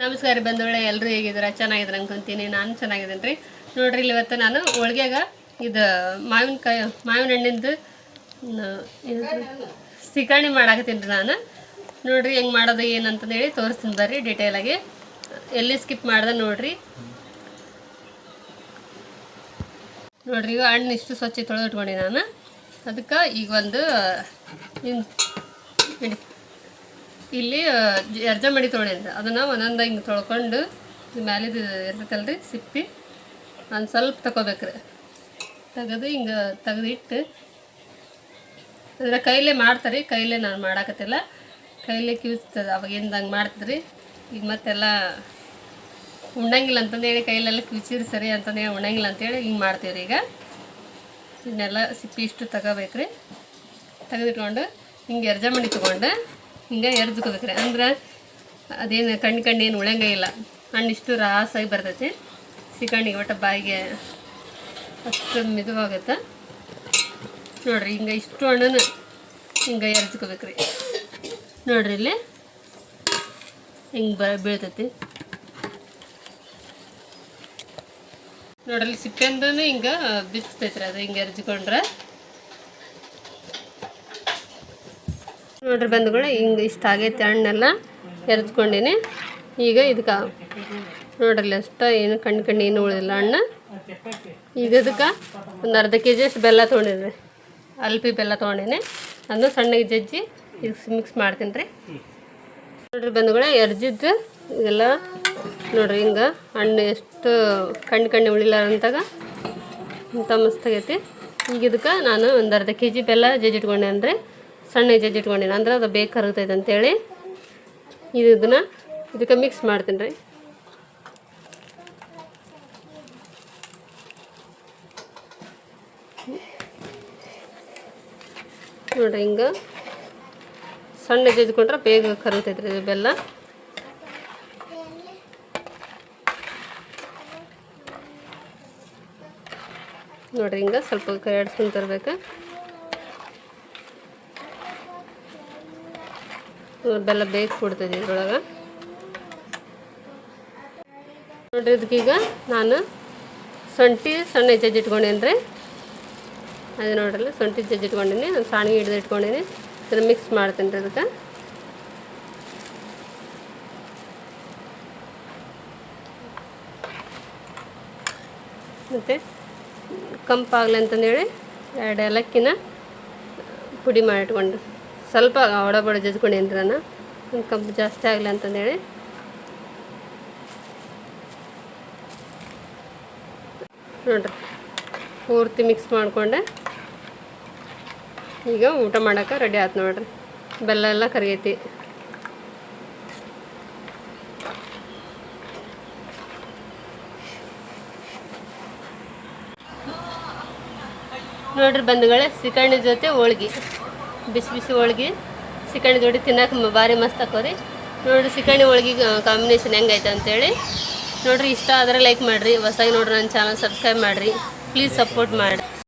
ನಮಸ್ಕಾರ ಬಂಧುಗಳೇ, ಎಲ್ಲರೂ ಹೇಗಿದ್ದೀರಾ? ಚೆನ್ನಾಗಿದ್ರೆ ಅನ್ಕೊಂತೀನಿ. ನಾನು ಚೆನ್ನಾಗಿದ್ದೀನಿ ರೀ. ನೋಡ್ರಿ, ಇಲ್ಲಿ ಇವತ್ತು ನಾನು ಹೋಳಿಗೆಗ ಇದು ಮಾವಿನ ಹಣ್ಣಿಂದು ಸಿಕರಣಿ ಮಾಡಾಕತ್ತೀನಿ ರೀ. ನಾನು ನೋಡ್ರಿ ಹೆಂಗೆ ಮಾಡೋದು ಏನಂತಂದೇಳಿ ತೋರಿಸ್ತೀನಿ ಬರ್ರಿ ಡೀಟೇಲಾಗಿ. ಎಲ್ಲಿ ಸ್ಕಿಪ್ ಮಾಡ್ದೆ ನೋಡ್ರಿ. ಈಗ ಹಣ್ಣು ಇಷ್ಟು ಸ್ವಚ್ಛ ತೊಳೆದು ಇಟ್ಕೊಂಡು ನಾನು ಅದಕ್ಕೆ ಈಗ ಒಂದು ಇಲ್ಲಿ ಎರ್ಜ ಮಡಿ ತೊಗೊಂಡಿದ್ದೆ. ಅದನ್ನು ಒಂದೊಂದು ಹಿಂಗೆ ತೊಳ್ಕೊಂಡು ಮ್ಯಾಲಿದು ಇರ್ತೈತಲ್ರಿ ಸಿಪ್ಪಿ ಒಂದು ಸ್ವಲ್ಪ ತಗೋಬೇಕ್ರಿ. ತೆಗೆದು ಹಿಂಗೆ ತೆಗೆದಿಟ್ಟು ಅಂದರೆ ಕೈಲೇ ಮಾಡ್ತಾರೆ. ಕೈಲೇ ನಾನು ಮಾಡಾಕತ್ತಿಲ್ಲ, ಕೈಲೇ ಕಿವಿಸ್ತದೆ. ಅವಾಗಿಂದ ಹಂಗೆ ಮಾಡ್ತಿದ್ರಿ. ಈಗ ಮತ್ತೆಲ್ಲ ಉಣ್ಣಂಗಿಲ್ಲ ಅಂತಂದೇಳಿ ಕೈಲೆಲ್ಲ ಕಿವಿಚಿರಿ ಸರಿ ಅಂತಂದೇಳಿ ಉಣ್ಣಂಗಿಲ್ಲ ಅಂತೇಳಿ ಹಿಂಗೆ ಮಾಡ್ತೀವ್ರಿ. ಈಗ ಇದನ್ನೆಲ್ಲ ಸಿಪ್ಪಿ ಇಷ್ಟು ತಗೋಬೇಕ್ರಿ. ತೆಗೆದಿಟ್ಕೊಂಡು ಹಿಂಗೆ ಎರ್ಜ ಮಡಿ ತೊಗೊಂಡು ಹಿಂಗೆ ಎರ್ಜ್ಕೋಬೇಕ್ರಿ. ಅಂದ್ರೆ ಅದೇನು ಕಣ್ಣು ಏನು ಉಳಂಗೇ ಇಲ್ಲ. ಹಣ್ಣು ಇಷ್ಟು ರಾಸಾಗಿ ಬರ್ತೈತಿ. ಸಿಕಣ್ಣಿಗೆ ಒಟ್ಟು ಬಾಯಿಗೆ ಅಷ್ಟು ಮಿದುವಾಗುತ್ತೆ ನೋಡ್ರಿ. ಹಿಂಗೆ ಇಷ್ಟು ಹಣ್ಣನ್ನು ಹಿಂಗೆ ಎರ್ಜ್ಕೋಬೇಕ್ರಿ. ನೋಡ್ರಿ ಇಲ್ಲಿ ಹಿಂಗೆ ಬೀಳ್ತೈತಿ ನೋಡ್ರಿ. ಸಿಪ್ಪೆಂದೂ ಹಿಂಗೆ ಬಿಚ್ಚತೈತ್ರಿ. ಅದು ಹಿಂಗೆ ಎರ್ಜ್ಕೊಂಡ್ರೆ ನೋಡ್ರಿ ಬಂಧುಗಳು, ಹಿಂಗೆ ಇಷ್ಟ ಆಗೈತೆ ಹಣ್ಣೆಲ್ಲ ಎರ್ಜ್ಕೊಂಡೀನಿ. ಈಗ ಇದಕ್ಕೆ ನೋಡ್ರಿ ಅಷ್ಟು ಏನು ಕಣ್ಣು ಏನು ಉಳಿದಿಲ್ಲ ಹಣ್ಣು. ಈಗ ಇದಕ್ಕೆ ಒಂದು ಅರ್ಧ ಕೆ ಜಿಯಷ್ಟು ಬೆಲ್ಲ ತೊಗೊಂಡಿನಿ, ಅಲ್ಪಿ ಬೆಲ್ಲ ತೊಗೊಂಡೀನಿ. ಅದನ್ನು ಸಣ್ಣಗೆ ಜಜ್ಜಿ ಇದಕ್ಕೆ ಮಿಕ್ಸ್ ಮಾಡ್ತೀನಿ ರೀ. ನೋಡ್ರಿ ಬಂಧುಗಳೇ, ಎರ್ಜಿದ್ದು ಇದೆಲ್ಲ ನೋಡ್ರಿ ಹಿಂಗೆ ಹಣ್ಣು ಎಷ್ಟು ಕಣ್ಣು ಉಳಿಲಾರಂತಾಗ ಇಂಥ ಮಸ್ತಾಗೈತಿ. ಈಗ ಇದಕ್ಕೆ ನಾನು ಒಂದು ಅರ್ಧ ಕೆ ಜಿ ಬೆಲ್ಲ ಜಜ್ಜಿಟ್ಕೊಂಡೆ, ಅಂದರೆ ಸಣ್ಣ ಜಜ್ಜಿಟ್ಕೊಂಡಿನಿ, ಅಂದ್ರೆ ಅದು ಬೇಗ ಕರಗ್ತೈತೆ ಅಂತೇಳಿ. ಇದನ್ನು ಇದಕ್ಕೆ ಮಿಕ್ಸ್ ಮಾಡ್ತೀನಿ ರೀ. ನೋಡ್ರಿ ಹಿಂಗೆ ಸಣ್ಣ ಜಜ್ಕೊಂಡ್ರೆ ಬೇಗ ಕರಗ್ತೈತೆ ರೀ ಬೆಲ್ಲ. ನೋಡ್ರಿ ಹಿಂಗೆ ಸ್ವಲ್ಪ ಕೈ ಆಡಿಸ್ಕೊಂಡು ತರಬೇಕು. ಬೆಲ್ಲ ಬೇಗ ಕೊಡ್ತೈತಿ ಇದ್ರೊಳಗೆ. ನೋಡ್ರಿ ಇದಕ್ಕೀಗ ನಾನು ಶುಂಠಿ ಸಣ್ಣ ಜಜ್ಜಿಟ್ಕೊಂಡೇನಿ ರೀ. ಅದೇ ನೋಡ್ರಲ್ಲ, ಶುಂಠಿ ಜಜ್ಜಿಟ್ಕೊಂಡೀನಿ, ಸಾಣಿಗೆ ಹಿಡಿದು ಇಟ್ಕೊಂಡೀನಿ. ಇದನ್ನು ಮಿಕ್ಸ್ ಮಾಡ್ತೀನಿ ರೀ ಅದಕ್ಕೆ. ಮತ್ತು ಕಂಪಾಗಲಿ ಅಂತಂದೇಳಿ 2 ಏಲಕ್ಕಿನ ಪುಡಿ ಮಾಡಿಟ್ಕೊಂಡು ಸ್ವಲ್ಪ ಒಡಬಡ ಜಜ್ಕೊಂಡೇನಿ ರೀ ನಾನು, ಒಂದು ಕಂಪು ಜಾಸ್ತಿ ಆಗಲಿ ಅಂತಂದೇಳಿ. ನೋಡ್ರಿ ಪೂರ್ತಿ ಮಿಕ್ಸ್ ಮಾಡಿಕೊಂಡೆ. ಈಗ ಊಟ ಮಾಡೋಕೆ ರೆಡಿ ಆಯ್ತು ನೋಡ್ರಿ. ಬೆಲ್ಲ ಎಲ್ಲ ಕರಗೈತಿ. ನೋಡ್ರಿ ಬಂಧುಗಳೇ, ಸಿಕರಣಿ ಜೊತೆ ಹೋಳ್ಗೆ, ಬಿಸಿ ಬಿಸಿ ಹೋಳ್ಗೆ ಸಿಕರಣಿ ಜೋಡಿ ತಿನ್ನೋಕೆ ಭಾರಿ ಮಸ್ತ್ ಆಕೋರಿ. ನೋಡಿರಿ ಸಿಕರಣಿ ಹೋಳ್ಗೆ ಕಾಂಬಿನೇಷನ್ ಹೆಂಗೈತೆ ಅಂತೇಳಿ. ನೋಡಿರಿ ಇಷ್ಟ ಆದರೆ ಲೈಕ್ ಮಾಡಿರಿ. ಹೊಸದಾಗಿ ನೋಡ್ರಿ ನನ್ನ ಚಾನಲ್ ಸಬ್ಸ್ಕ್ರೈಬ್ ಮಾಡಿರಿ. ಪ್ಲೀಸ್ ಸಪೋರ್ಟ್ ಮಾಡಿ.